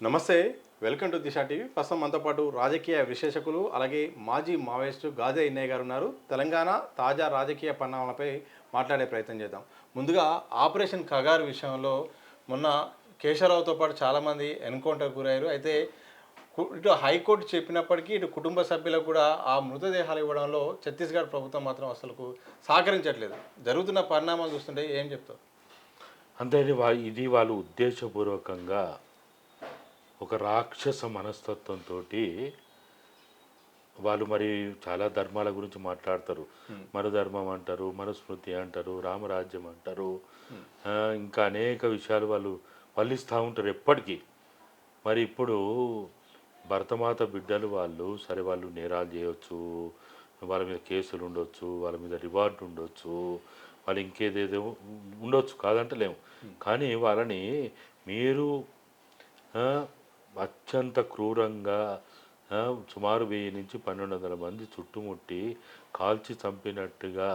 నమస్తే. Welcome to Disha TV. ప్రస్తుతం మనతో పాటు రాజకీయ విశ్లేషకులు, అలాగే మాజీ మావోయిస్టు గాదే అన్నయ్య గారు ఉన్నారు. తెలంగాణ తాజా రాజకీయ పరిణామాలపై మాట్లాడే ప్రయత్నం చేద్దాం. ముందుగా ఆపరేషన్ కగారు విషయంలో మొన్న కేశవరావుతో పాటు చాలామంది ఎన్కౌంటర్ గురయ్యారు. అయితే ఇటు హైకోర్టు చెప్పినప్పటికీ ఇటు కుటుంబ సభ్యులకు కూడా ఆ మృతదేహాలు ఇవ్వడంలో ఛత్తీస్గఢ్ ప్రభుత్వం మాత్రం అసలు సహకరించట్లేదు. జరుగుతున్న పరిణామాలు చూస్తుంటే ఏం చెప్తారు? అంతే ఇది వాళ్ళు ఉద్దేశపూర్వకంగా ఒక రాక్షస మనస్తత్వంతో వాళ్ళు మరి చాలా ధర్మాల గురించి మాట్లాడతారు. మనుధర్మం అంటారు, మనుస్మృతి అంటారు, రామరాజ్యం అంటారు, ఇంకా అనేక విషయాలు వాళ్ళు వల్లిస్తూ ఉంటారు ఎప్పటికీ. మరి ఇప్పుడు భరతమాత బిడ్డలు వాళ్ళు సరే, వాళ్ళు నేరాలు చేయవచ్చు, వాళ్ళ మీద కేసులు ఉండొచ్చు, వాళ్ళ మీద రివార్డు ఉండొచ్చు, వాళ్ళు ఇంకేదేదో ఉండొచ్చు, కాదంటలేము. కానీ వాళ్ళని మీరు అత్యంత క్రూరంగా సుమారు 1000 నుంచి 1200 మంది చుట్టుముట్టి కాల్చి చంపినట్టుగా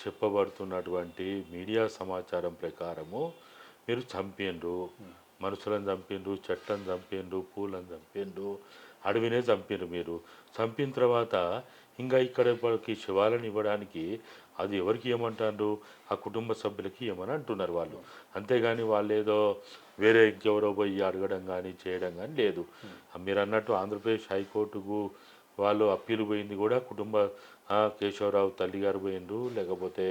చెప్పబడుతున్నటువంటి మీడియా సమాచారం ప్రకారము మీరు చంపిండ్రు, మనుషులను చంపిండ్రు, చెట్లను చంపిండ్రు, పూలను చంపిండ్రు, అడవినే చంపిండ్రు. మీరు చంపిన తర్వాత ఇంకా ఇక్కడికి శివాలను ఇవ్వడానికి అది ఎవరికి ఏమంటారు? ఆ కుటుంబ సభ్యులకి ఏమని అంటున్నారు వాళ్ళు. అంతేగాని వాళ్ళు ఏదో వేరే ఇంకెవరో పోయి అడగడం కానీ చేయడం కానీ లేదు. మీరు అన్నట్టు ఆంధ్రప్రదేశ్ హైకోర్టుకు వాళ్ళు అప్పీలు పోయింది కూడా కేశవరావు తల్లిగారు పోయిండ్రు, లేకపోతే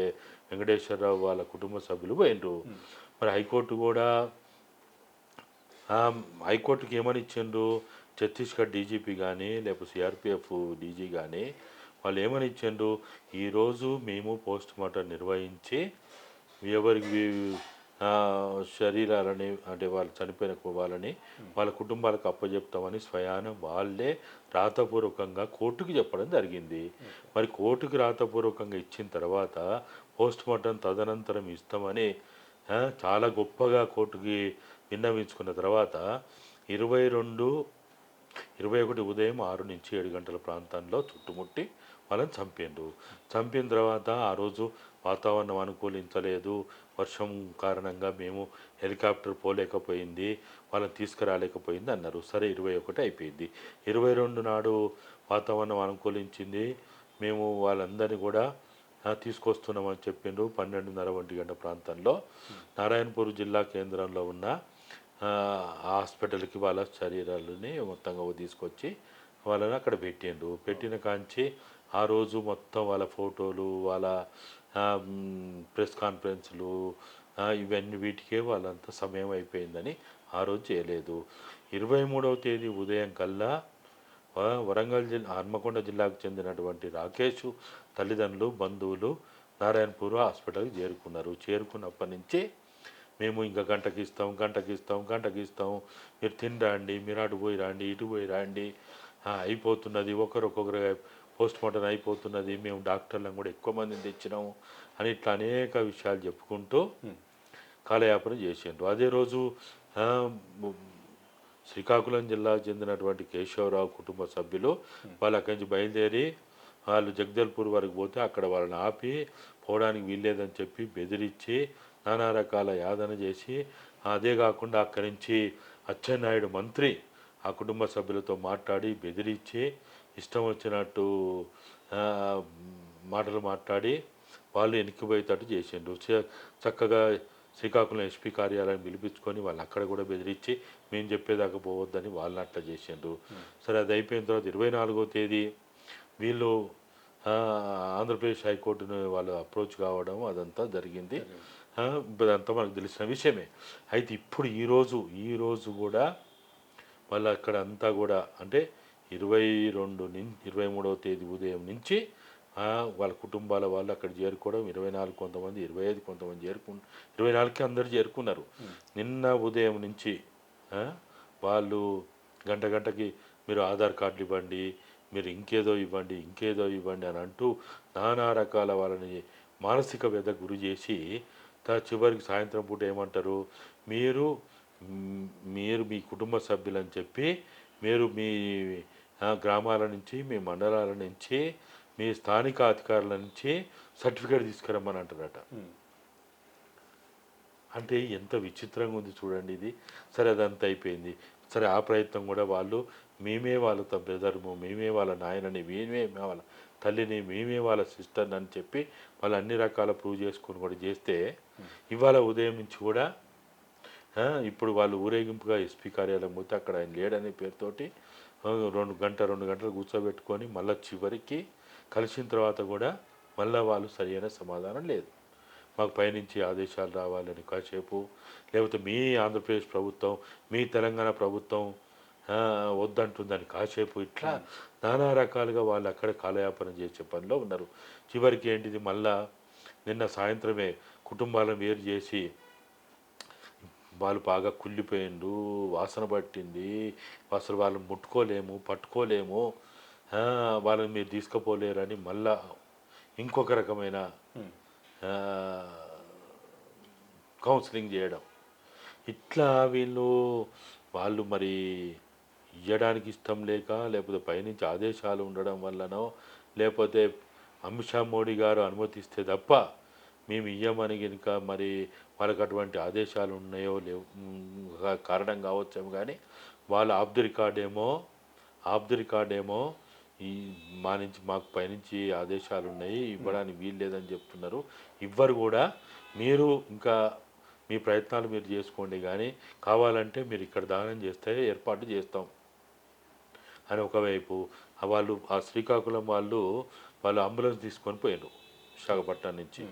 వెంకటేశ్వరరావు వాళ్ళ కుటుంబ సభ్యులు పోయిండ్రు. మరి హైకోర్టు కూడా హైకోర్టుకి ఏమని ఇచ్చిండ్రు? ఛత్తీస్గఢ్ డీజీపీ కానీ లేకపోతే సిఆర్పిఎఫ్ డీజీ కానీ వాళ్ళు ఏమని ఇచ్చిండ్రు? ఈరోజు మేము పోస్ట్ మార్టం నిర్వహించి ఎవరికి శరీరాలని, అంటే వాళ్ళు చనిపోయిన వాళ్ళని వాళ్ళ కుటుంబాలకు అప్పచెప్తామని స్వయాన వాళ్ళే రాతపూర్వకంగా కోర్టుకి చెప్పడం జరిగింది. మరి కోర్టుకి రాతపూర్వకంగా ఇచ్చిన తర్వాత పోస్ట్ మార్టం తదనంతరం ఇస్తామని చాలా గొప్పగా కోర్టుకి విన్నవించుకున్న తర్వాత 21 ఉదయం 6 నుంచి 7 గంటల ప్రాంతంలో చుట్టుముట్టి వాళ్ళని చంపిండ్రు. చంపిన తర్వాత ఆ రోజు వాతావరణం అనుకూలించలేదు, వర్షం కారణంగా మేము హెలికాప్టర్ పోలేకపోయింది, వాళ్ళని తీసుకురాలేకపోయింది అన్నారు. సరే, 21 అయిపోయింది. 22 నాడు వాతావరణం అనుకూలించింది, మేము వాళ్ళందరినీ కూడా తీసుకొస్తున్నామని చెప్పిండ్రు. 12:30 1 గంట ప్రాంతంలో నారాయణపూర్ జిల్లా కేంద్రంలో ఉన్న హాస్పిటల్కి వాళ్ళ శరీరాలని మొత్తంగా తీసుకొచ్చి వాళ్ళని అక్కడ పెట్టిండ్రు. పెట్టిన కాంచి ఆ రోజు మొత్తం వాళ్ళ ఫోటోలు, వాళ్ళ ప్రెస్ కాన్ఫరెన్స్లు, ఇవన్నీ వీటికే వాళ్ళంతా సమయం అయిపోయిందని ఆ రోజు చేయలేదు. 23వ తేదీ ఉదయం కల్లా వరంగల్ జిల్లా హన్మకొండ జిల్లాకు చెందినటువంటి రాకేష్ తల్లిదండ్రులు, బంధువులు నారాయణపూర్ హాస్పిటల్కి చేరుకున్నారు. చేరుకున్నప్పటి నుంచి మేము ఇంకా గంటకి ఇస్తాం, మీరు తిని రండి, మీరు అటు పోయి రండి, ఇటు పోయి రండి, అయిపోతున్నది, ఒకరొకొకరు పోస్ట్ మార్టం అయిపోతున్నది, మేము డాక్టర్లను కూడా ఎక్కువ మందిని తెచ్చినాము అని ఇట్లా అనేక విషయాలు చెప్పుకుంటూ కాలయాపన చేసిండ్రు. అదే రోజు శ్రీకాకుళం జిల్లాకు చెందినటువంటి కేశవరావు కుటుంబ సభ్యులు వాళ్ళు అక్కడి నుంచి బయలుదేరి వాళ్ళు జగదల్పూర్ వరకు పోతే అక్కడ వాళ్ళని ఆపి పోవడానికి వీల్లేదని చెప్పి బెదిరించి నానా రకాల యాతన చేసి, అదే కాకుండా అక్కడి నుంచి అచ్చెన్నాయుడు మంత్రి ఆ కుటుంబ సభ్యులతో మాట్లాడి బెదిరించి ఇష్టం వచ్చినట్టు మాటలు మాట్లాడి వాళ్ళు వెనక్కిపోయేటట్టు చేసిండ్రు. చక్కగా శ్రీకాకుళం ఎస్పీ కార్యాలయం పిలిపించుకొని వాళ్ళు అక్కడ కూడా బెదిరించి మేము చెప్పేదాకా పోవద్దని వాళ్ళని అట్లా చేసిండ్రు. సరే, అది అయిపోయిన తర్వాత 24వ తేదీ వీళ్ళు ఆంధ్రప్రదేశ్ హైకోర్టును వాళ్ళు అప్రోచ్ కావడం అదంతా జరిగింది. ఇదంతా మనకు తెలిసిన విషయమే. అయితే ఇప్పుడు ఈరోజు కూడా వాళ్ళు అక్కడ అంతా కూడా అంటే 23వ తేదీ ఉదయం నుంచి వాళ్ళ కుటుంబాల వాళ్ళు అక్కడ చేరుకోవడం, 24 కొంతమంది, 25 కొంతమంది 24కి అందరు చేరుకున్నారు. నిన్న ఉదయం నుంచి వాళ్ళు గంటకి మీరు ఆధార్ కార్డులు ఇవ్వండి, మీరు ఇంకేదో ఇవ్వండి అని అంటూ నానా రకాల వాళ్ళని మానసిక వ్యధ గురి చేసి చివరికి సాయంత్రం పూట ఏమంటారు? మీరు మీ కుటుంబ సభ్యులని చెప్పి మీరు మీ గ్రామాల నుంచి, మీ మండలాల నుంచి, మీ స్థానిక అధికారుల నుంచి సర్టిఫికేట్ తీసుకురమ్మని అంటారట. అంటే ఎంత విచిత్రంగా ఉంది చూడండి ఇది. సరే, అదంతా అయిపోయింది. సరే ఆ ప్రయత్నం కూడా వాళ్ళు మేమే వాళ్ళ బ్రదర్ము, మేమే వాళ్ళ నాయనని, మేమే వాళ్ళ తల్లిని, మేమే వాళ్ళ సిస్టర్ని అని చెప్పి వాళ్ళు అన్ని రకాల ప్రూవ్ చేసుకొని కూడా చేస్తే ఇవాళ ఉదయం నుంచి కూడా ఇప్పుడు వాళ్ళు ఊరేగింపుగా ఎస్పీ కార్యాలయం పోతే అక్కడ ఆయన లేడనే పేరుతోటి 2 గంటలు కూర్చోబెట్టుకొని మళ్ళీ చివరికి కలిసిన తర్వాత కూడా మళ్ళీ వాళ్ళు సరైన సమాధానం లేదు. మాకు పైనుంచి ఆదేశాలు రావాలని కాసేపు, లేకపోతే మీ ఆంధ్రప్రదేశ్ ప్రభుత్వం, మీ తెలంగాణ ప్రభుత్వం వద్దంటుందని కాసేపు, ఇట్లా నానా రకాలుగా వాళ్ళు అక్కడ కాలయాపన చేసే పనిలో ఉన్నారు. చివరికి ఏంటిది, మళ్ళా నిన్న సాయంత్రమే కుటుంబాలను వేరు చేసి వాళ్ళు బాగా కుళ్ళిపోయిండు, వాసన పట్టింది, అసలు వాళ్ళని ముట్టుకోలేము, పట్టుకోలేము, వాళ్ళని మీరు తీసుకుపోలేరని మళ్ళా ఇంకొక రకమైన కౌన్సిలింగ్ చేయడం. ఇట్లా వాళ్ళు మరి ఇవ్వడానికి ఇష్టం లేక, లేకపోతే పైనుంచి ఆదేశాలు ఉండడం వల్లనో, లేకపోతే అమిత్ షా మోడీ గారు అనుమతిస్తే తప్ప మేము ఇయ్యమని కనుక మరి వాళ్ళకి అటువంటి ఆదేశాలు ఉన్నాయో లేవు కారణం కావచ్చేమో, కానీ వాళ్ళ ఆఫ్ ది రికార్డ్ ఏమో ఈ మాకు పైనుంచి ఆదేశాలు ఉన్నాయి, ఇవ్వడానికి వీలు లేదని చెప్తున్నారు. ఇవ్వరు కూడా, మీరు ఇంకా మీ ప్రయత్నాలు మీరు చేసుకోండి, కానీ కావాలంటే మీరు ఇక్కడ దానం చేస్తే ఏర్పాటు చేస్తాం అని ఒకవైపు. ఆ శ్రీకాకుళం వాళ్ళు అంబులెన్స్ తీసుకొని పోయారు విశాఖపట్నం నుంచి.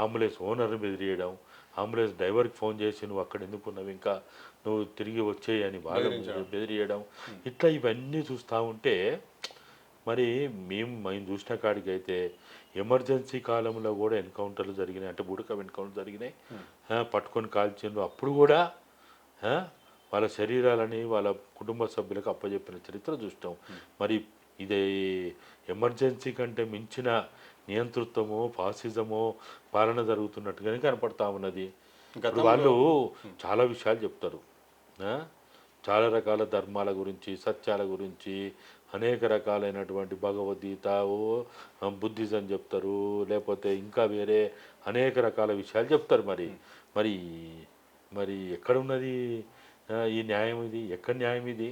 అంబులెన్స్ ఓనర్ని బెదిరియడం, అంబులెన్స్ డ్రైవర్కి ఫోన్ చేసి నువ్వు అక్కడ ఎందుకున్నావు, ఇంకా నువ్వు తిరిగి వచ్చేయని వాళ్ళు బెదిరియడం. ఇట్లా ఇవన్నీ చూస్తూ ఉంటే మరి మేము చూసిన కాడికి అయితే ఎమర్జెన్సీ కాలంలో కూడా ఎన్కౌంటర్లు జరిగినాయి, అంటే బుడక ఎన్కౌంటర్ జరిగినాయి, పట్టుకొని కాల్చిండ్రు. అప్పుడు కూడా వాళ్ళ శరీరాలని వాళ్ళ కుటుంబ సభ్యులకు అప్పచెప్పిన చరిత్ర చూస్తాం. మరి ఇది ఎమర్జెన్సీ కంటే మించిన నియంతృత్వమో ఫాసిజమో పాలన జరుగుతున్నట్టుగానే కనపడతా ఉన్నది. ఇప్పుడు వాళ్ళు చాలా విషయాలు చెప్తారు, చాలా రకాల ధర్మాల గురించి, సత్యాల గురించి, అనేక రకాలైనటువంటి భగవద్గీత, బుద్ధిజం చెప్తారు, లేకపోతే ఇంకా వేరే అనేక రకాల విషయాలు చెప్తారు. మరి మరి ఎక్కడున్నది ఈ న్యాయం? ఎక్కడ న్యాయం ఇది?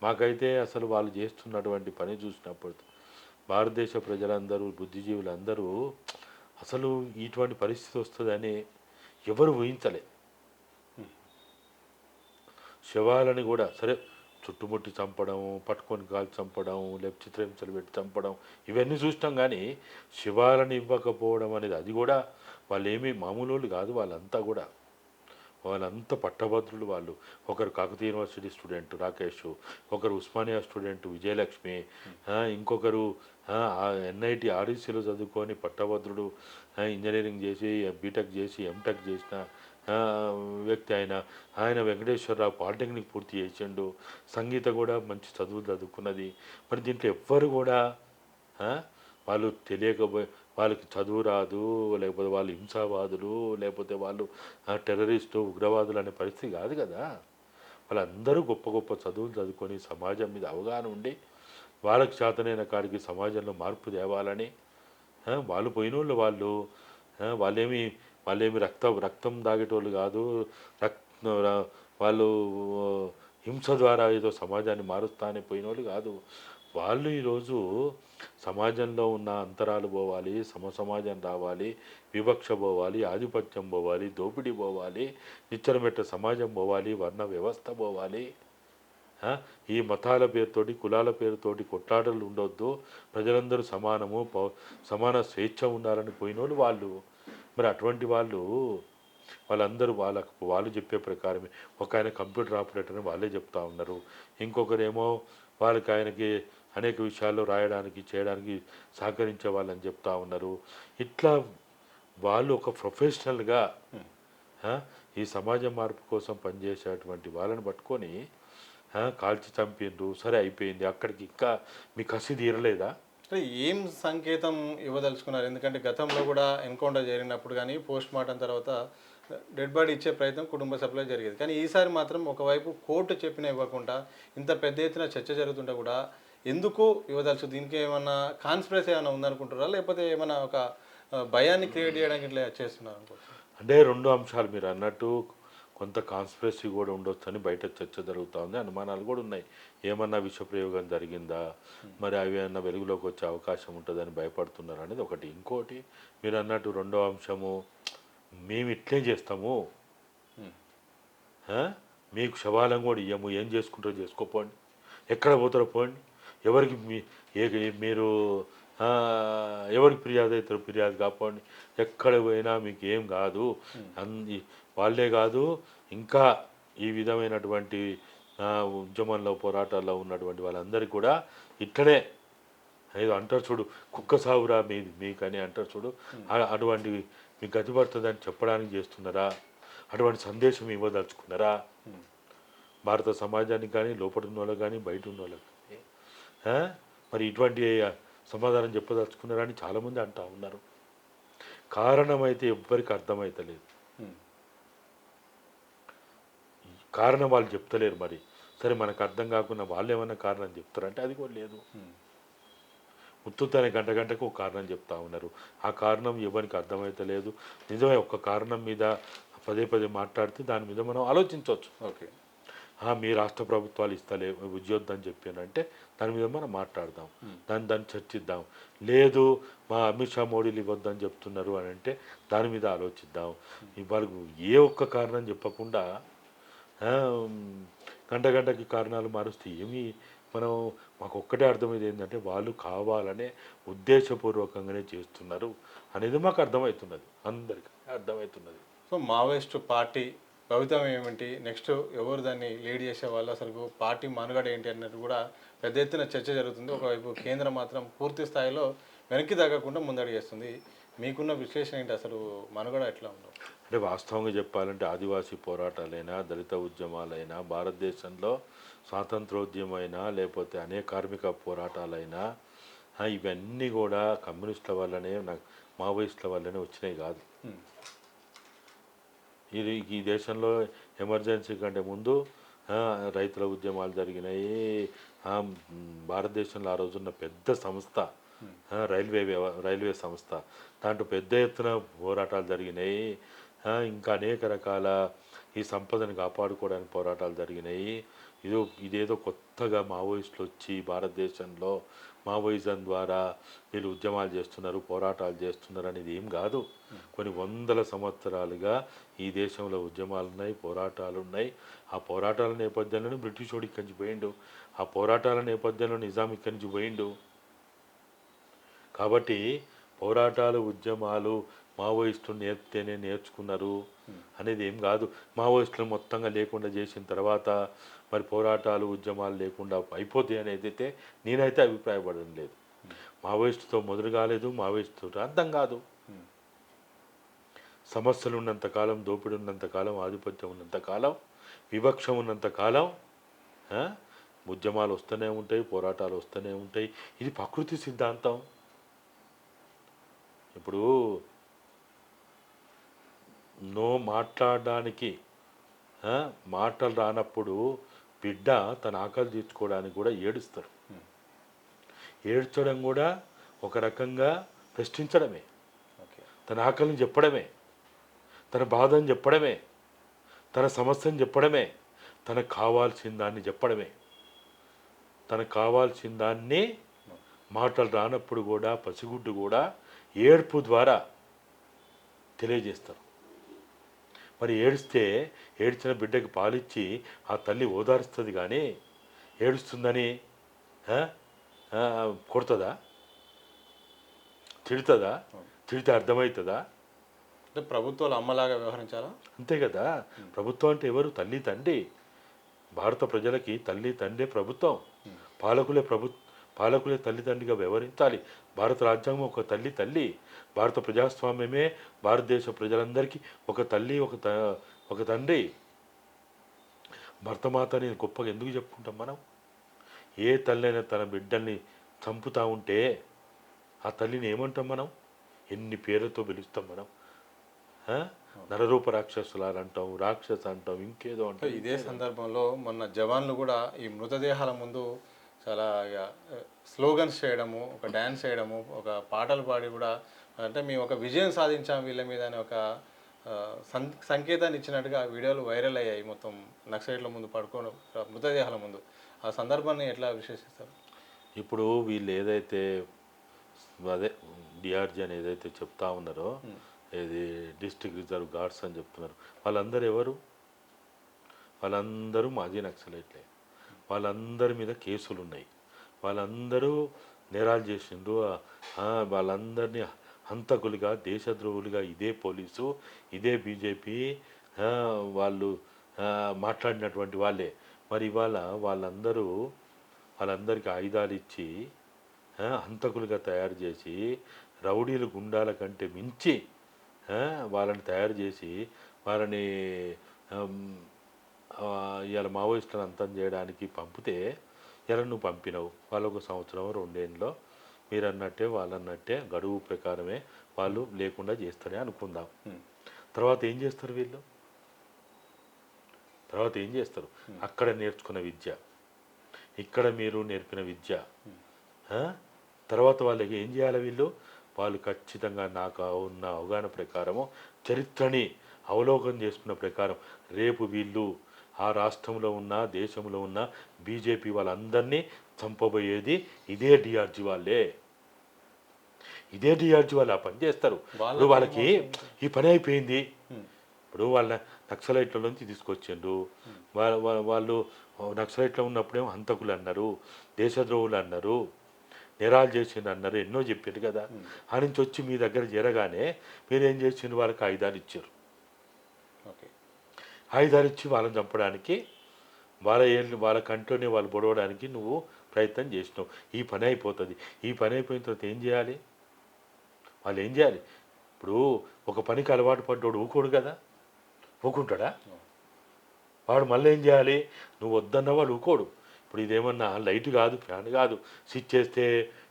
మాకైతే అసలు వాళ్ళు చేస్తున్నటువంటి పని చూసినప్పుడు భారతదేశ ప్రజలందరూ, బుద్ధిజీవులందరూ అసలు ఇటువంటి పరిస్థితి వస్తుందని ఎవరు ఊహించలే. శవాలని కూడా సరే చుట్టుముట్టి చంపడం, పట్టుకొని కాల్చి చంపడం, లేకపోతే చిత్రహింసలు పెట్టి చంపడం, ఇవన్నీ చూస్తాం. కానీ శవాలను ఇవ్వకపోవడం అనేది, అది కూడా వాళ్ళు ఏమీ మామూలు వాళ్ళు కాదు. వాళ్ళంతా పట్టభద్రులు. వాళ్ళు ఒకరు కాకతీయ యూనివర్సిటీ స్టూడెంట్ రాకేష్, ఒకరు ఉస్మానియా స్టూడెంట్ విజయలక్ష్మి, ఇంకొకరు NIT RECలో చదువుకొని పట్టభద్రుడు, ఇంజనీరింగ్ చేసి బీటెక్ చేసి ఎంటెక్ చేసిన వ్యక్తి. ఆయన వెంకటేశ్వరరావు పాలిటెక్నిక్ పూర్తి చేసిండు, సంగీత కూడా మంచి చదువులు చదువుకున్నది. మరి దీంట్లో ఎవ్వరు కూడా వాళ్ళు తెలియకపోయి, వాళ్ళకి చదువు రాదు, లేకపోతే వాళ్ళు హింసావాదులు, లేకపోతే వాళ్ళు టెర్రరిస్టు, ఉగ్రవాదులు అనే పరిస్థితి కాదు కదా. వాళ్ళందరూ గొప్ప గొప్ప చదువులు చదువుకొని సమాజం మీద అవగాహన ఉండి వాళ్ళకి చేతనైన కాడికి సమాజంలో మార్పు తేవాలని వాళ్ళు పోయినోళ్ళు. వాళ్ళేమి రక్తం దాగేటోళ్ళు కాదు. వాళ్ళు హింస ద్వారా ఏదో సమాజాన్ని మారుస్తానే పోయినోళ్ళు కాదు. వాళ్ళు ఈరోజు సమాజంలో ఉన్న అంతరాలు పోవాలి, సమాజం రావాలి, వివక్ష పోవాలి, ఆధిపత్యం పోవాలి, దోపిడీ పోవాలి, నిచ్చరమెట్ట సమాజం పోవాలి, వర్ణ వ్యవస్థ పోవాలి. ఈ మతాల పేరుతోటి, కులాల పేరుతోటి కొట్లాటలు ఉండొద్దు, ప్రజలందరూ సమాన స్వేచ్ఛ ఉండాలని పోయినోళ్ళు వాళ్ళు. మరి అటువంటి వాళ్ళందరూ వాళ్ళు చెప్పే ప్రకారమే. ఒక ఆయన కంప్యూటర్ ఆపరేటర్ అని వాళ్ళే చెప్తా ఉన్నారు, ఇంకొకరేమో ఆయనకి అనేక విషయాల్లో రాయడానికి చేయడానికి సహకరించే వాళ్ళని చెప్తా ఉన్నారు. ఇట్లా వాళ్ళు ఒక ప్రొఫెషనల్గా ఈ సమాజ మార్పు కోసం పనిచేసేటువంటి వాళ్ళని పట్టుకొని కాల్చి చంపిండ్రు. సరే అయిపోయింది, అక్కడికి ఇంకా మీ కసి తీరలేదా? ఏం సంకేతం ఇవ్వదలుచుకున్నారు? ఎందుకంటే గతంలో కూడా ఎన్కౌంటర్ జరిగినప్పుడు కానీ పోస్ట్ మార్టం తర్వాత డెడ్ బాడీ ఇచ్చే ప్రయత్నం కుటుంబ సభ్యులకు జరిగేది. కానీ ఈసారి మాత్రం ఒకవైపు కోర్టు చెప్పిన ఇవ్వకుండా ఇంత పెద్ద ఎత్తున చర్చ జరుగుతుంటే కూడా ఎందుకు ఇవ్వదలుచు? దీనికి ఏమన్నా కాన్స్పిరసీ ఏమైనా ఉందనుకుంటారా, లేకపోతే ఏమైనా ఒక భయాన్ని క్రియేట్ చేయడానికి ఇట్లా చేస్తున్నారు అనుకుంటున్నారు? అంటే రెండు అంశాలు మీరు అన్నట్టు, కొంత కాన్స్పిరసీ కూడా ఉండొచ్చు అని బయట చర్చ జరుగుతూ ఉంది, అనుమానాలు కూడా ఉన్నాయి. ఏమన్నా విషప్రయోగం జరిగిందా, మరి అవి ఏమన్నా వెలుగులోకి వచ్చే అవకాశం ఉంటుందని భయపడుతున్నారు అనేది ఒకటి. ఇంకోటి మీరు అన్నట్టు రెండో అంశము, మేము ఇట్లే చేస్తాము, మీకు శవాలను కూడా ఇయ్యము, ఏం చేసుకుంటారో చేసుకోపోండి, ఎక్కడ పోతారో పోండి, ఎవరికి మీరు ఎవరికి ఫిర్యాదు అవుతారో ఫిర్యాదు కాపోండి, ఎక్కడ పోయినా మీకు ఏం కాదు. వాళ్ళే కాదు, ఇంకా ఈ విధమైనటువంటి ఉద్యమంలో పోరాటాల్లో ఉన్నటువంటి వాళ్ళందరికీ కూడా ఇట్లనే ఏదో అంటారు చూడు, కుక్క సాగురా మీకని అంటారు చూడు, అటువంటి మీకు గతిపడుతుందని చెప్పడానికి చేస్తున్నారా, అటువంటి సందేశం ఇవ్వదలుచుకున్నారా భారత సమాజానికి కానీ, లోపల ఉన్న వాళ్ళకి కానీ, బయట ఉన్న వాళ్ళకి కానీ? మరి ఇటువంటి సమాధానం చెప్పదలుచుకున్నారా అని చాలామంది అంటూ ఉన్నారు. కారణం అయితే ఎవ్వరికి అర్థమవుతలేదు, కారణం వాళ్ళు చెప్తలేరు. మరి సరే, మనకు అర్థం కాకుండా వాళ్ళు ఏమన్నా కారణం చెప్తారంటే అది కూడా లేదు. ఉత్తుతనే గంటకు ఒక కారణం చెప్తా ఉన్నారు, ఆ కారణం ఎవరికి అర్థమవుతలేదు. నిజమే, ఒక్క కారణం మీద పదే మాట్లాడితే దాని మీద మనం ఆలోచించవచ్చు. ఓకే, మీ రాష్ట్ర ప్రభుత్వాలు ఇస్తలే ఉద్యోగం చెప్పానంటే దాని మీద మనం మాట్లాడదాం, దాన్ని చర్చిద్దాం. లేదు, మా అమిత్ షా మోడీలు ఇవ్వద్దని చెప్తున్నారు అని అంటే దాని మీద ఆలోచిద్దాం. వాళ్ళకు ఏ ఒక్క కారణం చెప్పకుండా గంటకి కారణాలు మారుస్తే ఏమి మనం, మాకు ఒక్కటే అర్థమైంది ఏంటంటే వాళ్ళు కావాలనే ఉద్దేశపూర్వకంగానే చేస్తున్నారు అనేది మాకు అర్థమవుతున్నది, అందరికీ అర్థమవుతున్నది. సో మావోయిస్టు పార్టీ భవితం ఏమిటి, నెక్స్ట్ ఎవరు దాన్ని లీడ్ చేసే వాళ్ళు, అసలు పార్టీ మనుగడ ఏంటి అన్నట్టు కూడా పెద్ద ఎత్తున చర్చ జరుగుతుంది. ఒకవైపు కేంద్రం మాత్రం పూర్తి స్థాయిలో వెనక్కి తగ్గకుండా ముందడుగు చేస్తుంది. మీకున్న విశ్లేషణ ఏంటి, అసలు మనుగడ ఎట్లా ఉండవు? అంటే వాస్తవంగా చెప్పాలంటే ఆదివాసీ పోరాటాలైనా, దళిత ఉద్యమాలైనా, భారతదేశంలో స్వాతంత్రోద్యమైనా, లేకపోతే అనేక కార్మిక పోరాటాలైనా ఇవన్నీ కూడా కమ్యూనిస్టుల వల్లనే, మావోయిస్టుల వల్లనే వచ్చినాయి కాదు. ఈ దేశంలో ఎమర్జెన్సీ కంటే ముందు రైతుల ఉద్యమాలు జరిగినాయి. భారతదేశంలో ఆ రోజున్న పెద్ద సంస్థ రైల్వే సంస్థ, దాంట్లో పెద్ద ఎత్తున పోరాటాలు జరిగినాయి. ఇంకా అనేక రకాల ఈ సంపదను కాపాడుకోవడానికి పోరాటాలు జరిగినాయి. ఇదేదో కొత్తగా మావోయిస్టులు వచ్చి భారతదేశంలో మావోయిజం ద్వారా వీళ్ళు ఉద్యమాలు చేస్తున్నారు, పోరాటాలు చేస్తున్నారు అనేది ఏం కాదు. కొన్ని వందల సంవత్సరాలుగా ఈ దేశంలో ఉద్యమాలు ఉన్నాయి, పోరాటాలు ఉన్నాయి. ఆ పోరాటాల నేపథ్యంలోనే బ్రిటిష్ వాడు ఇక్కడి నుంచి పోయిండు, ఆ పోరాటాల నేపథ్యంలో నిజాం ఇక్కడి నుంచి పోయిండు. కాబట్టి పోరాటాలు, ఉద్యమాలు మావోయిస్టులు నేర్పితేనే నేర్చుకున్నారు అనేది ఏం కాదు. మావోయిస్టులు మొత్తంగా లేకుండా చేసిన తర్వాత మరి పోరాటాలు, ఉద్యమాలు లేకుండా అయిపోతాయి అనేది అయితే నేనైతే అభిప్రాయపడడం లేదు. మావోయిస్టుతో మొదలు కాలేదు, మావోయిస్టుతో అర్థం కాదు. సమస్యలు ఉన్నంతకాలం, దోపిడీ ఉన్నంతకాలం, ఆధిపత్యం ఉన్నంతకాలం, వివక్ష ఉన్నంతకాలం ఉద్యమాలు వస్తూనే ఉంటాయి, పోరాటాలు వస్తూనే ఉంటాయి. ఇది ప్రకృతి సిద్ధాంతం. ఇప్పుడు మాట్లాడడానికి మాటలు రానప్పుడు బిడ్డ తన ఆకలి తీర్చుకోవడానికి కూడా ఏడుస్తారు. ఏడ్చడం కూడా ఒక రకంగా ప్రశ్నించడమే, తన ఆకలిని చెప్పడమే, తన బాధను చెప్పడమే, తన సమస్యను చెప్పడమే, తనకు కావాల్సిన దాన్ని చెప్పడమే. తనకు కావాల్సిన దాన్ని మాటలు రానప్పుడు కూడా పసిగుడ్డు కూడా ఏడ్పు ద్వారా తెలియజేస్తారు. మరి ఏడ్చిన బిడ్డకి పాలిచ్చి ఆ తల్లి ఓదారుస్తుంది, కానీ ఏడుస్తుందని కొడుతుందా, తిడుతుందా? తిడితే అర్థమవుతుందా? అంటే ప్రభుత్వాలు అమ్మలాగా వ్యవహరించాలా? అంతే కదా. ప్రభుత్వం అంటే ఎవరు? తల్లి తండ్రి. భారత ప్రజలకి తల్లి తండ్రి ప్రభుత్వం. పాలకులే తల్లిదండ్రిగా వ్యవహరించాలి. భారత రాజ్యాంగం ఒక తల్లి. భారత ప్రజాస్వామ్యమే భారతదేశ ప్రజలందరికీ ఒక తల్లి, ఒక తండ్రి. భర్తమాతని గొప్పగా ఎందుకు చెప్పుకుంటాం మనం? ఏ తల్లి అయినా తన బిడ్డల్ని చంపుతూ ఉంటే ఆ తల్లిని ఏమంటాం మనం? ఎన్ని పేర్లతో పిలుస్తాం మనం? నరరూప రాక్షసులు అంటాం, రాక్షస అంటాం, ఇంకేదో అంటాం. ఇదే సందర్భంలో మొన్న జవాన్లు కూడా ఈ మృతదేహాల ముందు చాలా స్లోగన్స్ చేయడము, ఒక డ్యాన్స్ చేయడము, ఒక పాటలు పాడి కూడా, అంటే మేము ఒక విజయం సాధించాం వీళ్ళ మీద అని ఒక సంకేతాన్ని ఇచ్చినట్టుగా వీడియోలు వైరల్ అయ్యాయి మొత్తం నక్సలైట్ల ముందు పడుకోవడం మృతదేహాల ముందు. ఆ సందర్భాన్ని ఎట్లా విశ్లేషిస్తారు? ఇప్పుడు వీళ్ళు ఏదైతే అదే డిఆర్జీ అని ఏదైతే చెప్తా ఉన్నారో, ఇది డిస్ట్రిక్ట్ రిజర్వ్ గార్డ్స్ అని చెప్తున్నారు, వాళ్ళందరూ ఎవరు? వాళ్ళందరూ మాజీ నక్సలైట్లే. వాళ్ళందరి మీద కేసులు ఉన్నాయి. వాళ్ళందరూ నేరాలు చేసిండ్రు. వాళ్ళందరినీ హంతకులుగా, దేశద్రోహులుగా ఇదే పోలీసు, ఇదే బీజేపీ వాళ్ళు మాట్లాడినటువంటి వాళ్ళే. మరి ఇవాళ వాళ్ళందరికీ ఆయుధాలు ఇచ్చి హంతకులుగా తయారు చేసి, రౌడీలు గుండాల కంటే మించి వాళ్ళని తయారు చేసి వాళ్ళని ఇవాళ మావోయిస్టులను అంతం చేయడానికి పంపితే ఇలా నువ్వు పంపినావు. వాళ్ళొక సంవత్సరం 2 ఏళ్ళలో మీరు అన్నట్టే వాళ్ళన్నట్టే గడువు ప్రకారమే వాళ్ళు లేకుండా చేస్తారే అనుకుందాం. తర్వాత ఏం చేస్తారు వీళ్ళు? తర్వాత ఏం చేస్తారు? అక్కడ నేర్చుకున్న విద్య, ఇక్కడ మీరు నేర్పిన విద్య, తర్వాత వాళ్ళకి ఏం చేయాలి వీళ్ళు? వాళ్ళు ఖచ్చితంగా నాకు ఉన్న అవగాహన ప్రకారము, చరిత్రని అవలోకనం చేసుకున్న ప్రకారం రేపు వీళ్ళు ఆ రాష్ట్రంలో ఉన్న, దేశంలో ఉన్న బీజేపీ వాళ్ళందరినీ చంపబోయేది ఇదే డిఆర్జీ వాళ్ళే. ఇదే డిఆర్జీ వాళ్ళు ఆ పని చేస్తారు. ఇప్పుడు వాళ్ళకి ఈ పని అయిపోయింది. ఇప్పుడు వాళ్ళ నక్సలైట్ల నుంచి తీసుకొచ్చిండ్రు. వాళ్ళు నక్సలైట్లో ఉన్నప్పుడేమో హంతకులు అన్నారు, దేశద్రోహులు అన్నారు, నేరాలు చేసిండ్రు అన్నారు, ఎన్నో చెప్పారు కదా. ఆ నుంచి వచ్చి మీ దగ్గర జరగానే మీరేం చేసిండ్రు? వాళ్ళకి ఆయుధాలు ఇచ్చారు. ఆయుధాలు ఇచ్చి వాళ్ళని చంపడానికి, వాళ్ళ కంట్లోనే వాళ్ళు పొడవడానికి నువ్వు ప్రయత్నం చేసినావు. ఈ పని అయిపోతుంది. ఈ పని అయిపోయిన తర్వాత ఏం చేయాలి? వాళ్ళు ఏం చేయాలి? ఇప్పుడు ఒక పనికి అలవాటు పడ్డాడు ఊకోడు కదా. ఊకుంటాడా? వాడు మళ్ళీ ఏం చేయాలి? నువ్వు వద్దన్న వాడు ఊకోడు. ఇప్పుడు ఇదేమన్నా లైట్ కాదు, ఫ్యాన్ కాదు, స్విచ్ చేస్తే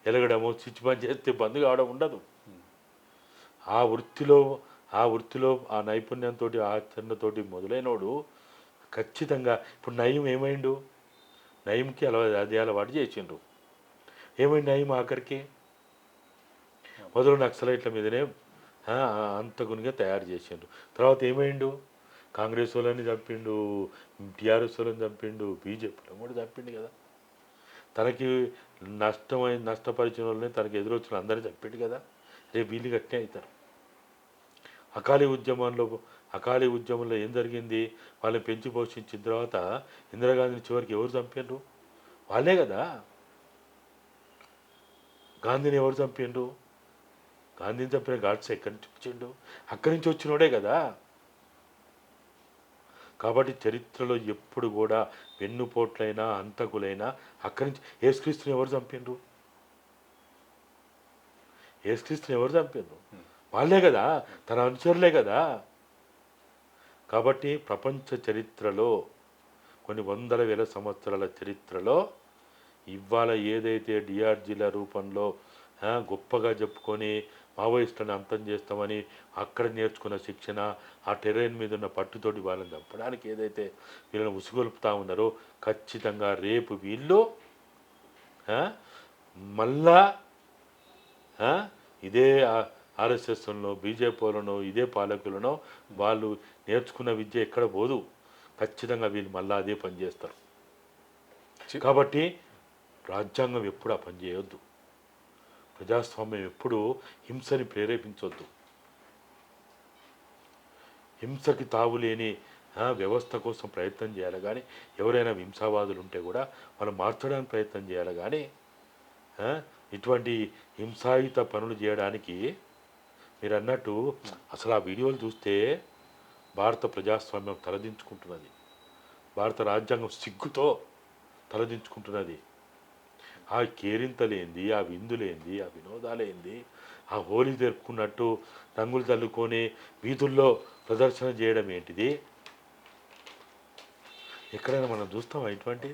ఎలగడము, స్విచ్ బంద్ చేస్తే బంద్ కావడం ఉండదు. ఆ వృత్తిలో ఆ నైపుణ్యంతో, ఆచరణతోటి మొదలైనోడు ఖచ్చితంగా. ఇప్పుడు నయం ఏమైండు? నయంకి అదే అలవాటు చేసిండ్రు. ఏమైంది నయం? ఆఖరికి మొదలు నక్సలైట్ల మీదనే అంతకునిగా తయారు చేసిండ్రు. తర్వాత ఏమైండు? కాంగ్రెస్ వాళ్ళని చంపిండు, టీఆర్ఎస్ వాళ్ళని చంపిండు, బీజేపీలో కూడా చంపిండు కదా. తనకి నష్టపరిచిన వాళ్ళని, తనకి ఎదురొచ్చిన అందరినీ చంపిండు కదా. రేపు వీళ్ళు గట్టే అవుతారు. అకాలీ ఉద్యమంలో ఏం జరిగింది? వాళ్ళని పెంచి పోషించిన తర్వాత ఇందిరాగాంధీని చివరికి ఎవరు చంపిండ్రు? వాళ్ళే కదా. గాంధీని ఎవరు చంపిండ్రు? గాంధీని చంపిన గాడ్స్ ఎక్కడి నుంచి వచ్చిండు? అక్కడి నుంచి వచ్చినోడే కదా. కాబట్టి చరిత్రలో ఎప్పుడు కూడా వెన్నుపోట్లైనా, హంతకులైనా అక్కడి నుంచి. యేసుక్రీస్తుని ఎవరు చంపిండ్రు? యేసుక్రీస్తుని ఎవరు చంపిండ్రు? వాళ్ళే కదా, తన అనుచరులే కదా. కాబట్టి ప్రపంచ చరిత్రలో, కొన్ని వందల వేల సంవత్సరాల చరిత్రలో ఇవాళ ఏదైతే డిఆర్జీల రూపంలో గొప్పగా చెప్పుకొని మావోయిస్టులను అంతం చేస్తామని అక్కడ నేర్చుకున్న శిక్షణ, ఆ టెర్రైన్ మీద ఉన్న పట్టుతోటి వాళ్ళని చంపడానికి ఏదైతే వీళ్ళని ఉసుగొలుపుతా ఉన్నారో, ఖచ్చితంగా రేపు వీళ్ళు మళ్ళా ఇదే ఆర్ఎస్ఎస్లో, బీజేపీలోనో, ఇదే పాలకులను వాళ్ళు నేర్చుకున్న విద్య ఎక్కడ పోదు. ఖచ్చితంగా వీళ్ళు మళ్ళీ అదే పని చేస్తారు. కాబట్టి రాజ్యాంగం ఎప్పుడు ఆ పని చేయొద్దు. ప్రజాస్వామ్యం ఎప్పుడు హింసని ప్రేరేపించొద్దు. హింసకి తావులేని వ్యవస్థ కోసం ప్రయత్నం చేయాలి. కానీ ఎవరైనా హింసావాదులు ఉంటే కూడా మనం మార్చడానికి ప్రయత్నం చేయాలి. కానీ ఇటువంటి హింసాయుత పనులు చేయడానికి మీరు అన్నట్టు అసలు ఆ వీడియోలు చూస్తే భారత ప్రజాస్వామ్యం తలదించుకుంటున్నది. భారత రాజ్యాంగం సిగ్గుతో తలదించుకుంటున్నది. ఆ కేరింతలేంది, ఆ విందులేంది, ఆ వినోదాలేంది, ఆ హోలీ జరుపుకున్నట్టు రంగులు చల్లుకొని వీధుల్లో ప్రదర్శన చేయడం ఏంటిది? ఎక్కడైనా మనం చూస్తామా ఇటువంటి?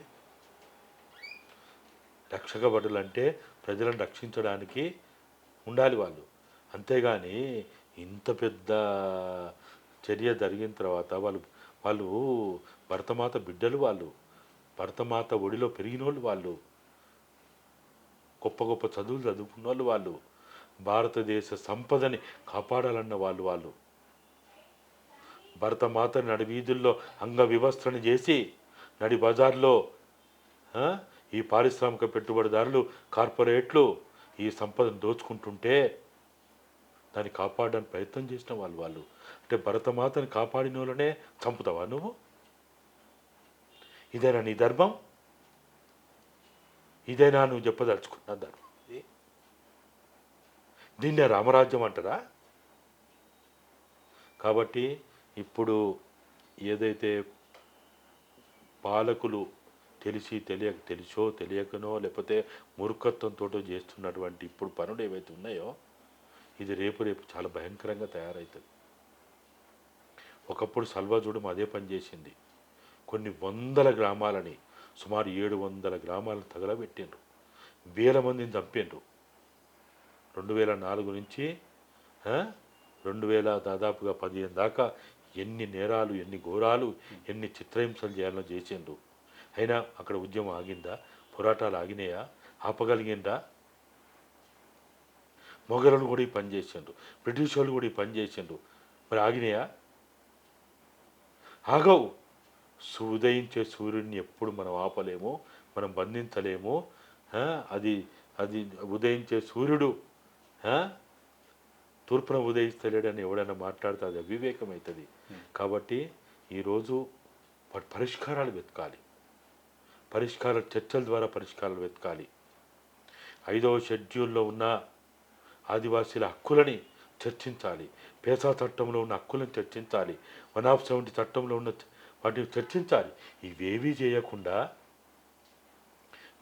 రక్షక భటులు అంటే ప్రజలను రక్షించడానికి ఉండాలి వాళ్ళు. అంతేగాని ఇంత పెద్ద చర్య జరిగిన తర్వాత వాళ్ళు భరతమాత బిడ్డలు, వాళ్ళు భరతమాత ఒడిలో పెరిగిన వాళ్ళు, గొప్ప గొప్ప చదువులు చదువుకున్న వాళ్ళు, భారతదేశ సంపదని కాపాడాలన్న వాళ్ళు. భరతమాత నడి వీధుల్లో అంగ వివస్త్రణ చేసి నడి బజార్లో ఆ, ఈ పారిశ్రామిక పెట్టుబడిదారులు కార్పొరేట్లు ఈ సంపదను దోచుకుంటుంటే దాన్ని కాపాడడానికి ప్రయత్నం చేసిన వాళ్ళు అంటే భరతమాతని కాపాడిన వాళ్ళనే చంపుతావా నువ్వు? ఇదేనా నీ ధర్మం? ఇదేనా నువ్వు చెప్పదలుచుకున్న ధర్మం? దీన్నే రామరాజ్యం అంటారా? కాబట్టి ఇప్పుడు ఏదైతే పాలకులు తెలిసో తెలియకనో లేకపోతే మూర్ఖత్వంతో చేస్తున్నటువంటి ఇప్పుడు పనులు ఏవైతే ఉన్నాయో ఇది రేపు చాలా భయంకరంగా తయారవుతుంది. ఒకప్పుడు సల్వాజూడం అదే పని చేసింది. కొన్ని వందల గ్రామాలని సుమారు 700 గ్రామాలను తగలబెట్టిండ్రు, వేల మందిని చంపిండ్రు. 2004 నుంచి 2000 దాదాపుగా 15 దాకా ఎన్ని నేరాలు, ఎన్ని ఘోరాలు, ఎన్ని చిత్రహింసలు చేయాలో చేసిండ్రు. అయినా అక్కడ ఉద్యమం ఆగిందా? పోరాటాలు ఆగినాయా? ఆపగలిగిందా? మొఘలులు కూడా ఈ పని చేసిండ్రు, బ్రిటిష్ వాళ్ళు కూడా ఈ పని చేసిండ్రు. మరి ఆగినాయా? ఆగవు. ఉదయించే సూర్యుడిని ఎప్పుడు మనం ఆపలేము, మనం బంధించలేము. అది అది ఉదయించే సూర్యుడు తూర్పున ఉదయిస్తలేడని ఎవడైనా మాట్లాడితే అది అవివేకం అవుతుంది. కాబట్టి ఈరోజు పరిష్కారాలు వెతకాలి, చర్చల ద్వారా పరిష్కారాలు వెతకాలి. 5వ షెడ్యూల్లో ఉన్న ఆదివాసీల హక్కులని చర్చించాలి, పేసా చట్టంలో ఉన్న హక్కులను చర్చించాలి, 170 చట్టంలో ఉన్న వాటిని చర్చించాలి. ఇవేవీ చేయకుండా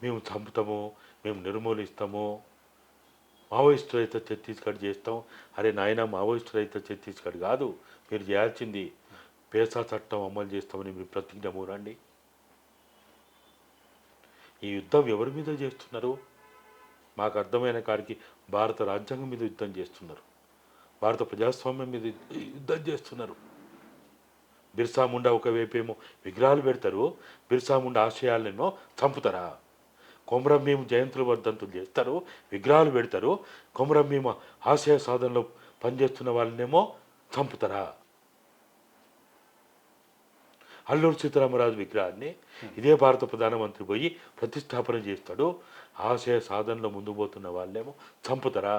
మేము చంపుతాము, మేము నిర్మూలిస్తాము, మావోయిస్టులు అయితే ఛత్తీస్గఢ్ చేస్తాం. అరే నాయన, మావోయిస్టులు అయితే ఛత్తీస్గఢ్ కాదు, మీరు చేయాల్సింది పేసా చట్టం అమలు చేస్తామని మీరు ప్రతిజ్ఞ మూరండి. ఈ యుద్ధం ఎవరి మీద చేస్తున్నారు? మాకు అర్థమైన కాడికి భారత రాజ్యాంగం మీద యుద్ధం చేస్తున్నారు, భారత ప్రజాస్వామ్యం మీద యుద్ధం చేస్తున్నారు. బిర్సా ముండా ఒకవైపేమో విగ్రహాలు పెడతారు, బిర్సా ముండా ఆశయాలనేమో చంపుతారా? కొమరం భీం జయంతులు వర్ధంతులు చేస్తారు, విగ్రహాలు పెడతారు, కొమరం భీం ఆశయ సాధనలో పనిచేస్తున్న వాళ్ళనేమో చంపుతారా? అల్లూరు సీతారామరాజు విగ్రహాన్ని ఇదే భారత ప్రధానమంత్రి పోయి ప్రతిష్టాపన చేస్తాడు, ఆశయ సాధనలో ముందు పోతున్న వాళ్ళేమో చంపుతారా?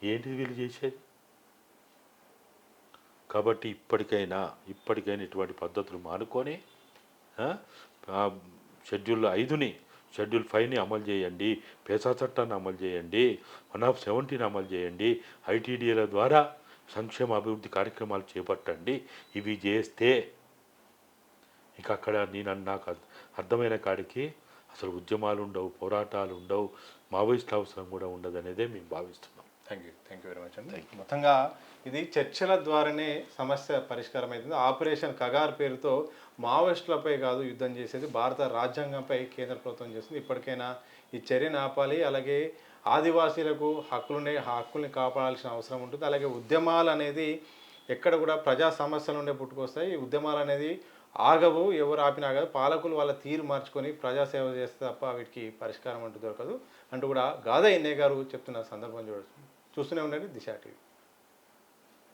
ఏంటిది వీళ్ళు చేసేది? కాబట్టి ఇప్పటికైనా ఇటువంటి పద్ధతులు మానుకొని షెడ్యూల్ 5ని షెడ్యూల్ 5ని అమలు చేయండి, పేసా చట్టాన్ని అమలు చేయండి, 170ని అమలు చేయండి, ఐటీడీఏల ద్వారా సంక్షేమ అభివృద్ధి కార్యక్రమాలు చేపట్టండి. ఇవి చేస్తే ఇక అక్కడ నాకు అర్థమైన కాడికి అసలు ఉద్యమాలు ఉండవు, పోరాటాలు ఉండవు, మావోయిస్టుల అవసరం కూడా ఉండదు అనేదే మేము భావిస్తున్నాం. థ్యాంక్ యూ వెరీ మచ్ అండి. మొత్తంగా ఇది చర్చల ద్వారానే సమస్య పరిష్కారం అవుతుంది. ఆపరేషన్ కగార్ పేరుతో మావోయిస్టులపై కాదు యుద్ధం చేసేది, భారత రాజ్యాంగంపై కేంద్ర ప్రభుత్వం చేస్తుంది. ఇప్పటికైనా ఈ చర్యను ఆపాలి. అలాగే ఆదివాసీలకు హక్కుల్ని కాపాడాల్సిన అవసరం ఉంటుంది. అలాగే ఉద్యమాలు అనేది ఎక్కడ కూడా ప్రజా సమస్యలు ఉండే పుట్టుకొస్తాయి. ఈ ఉద్యమాలు అనేది ఆగవు, ఎవరు ఆపినా ఆగదు. పాలకులు వాళ్ళ తీరు మార్చుకొని ప్రజాసేవ చేస్తే తప్ప వీటికి పరిష్కారం అంటూ దొరకదు అంటూ కూడా గాదా ఎన్నే గారు చెప్తున్న సందర్భం చూస్తూనే ఉండండి దిశ టీవీ.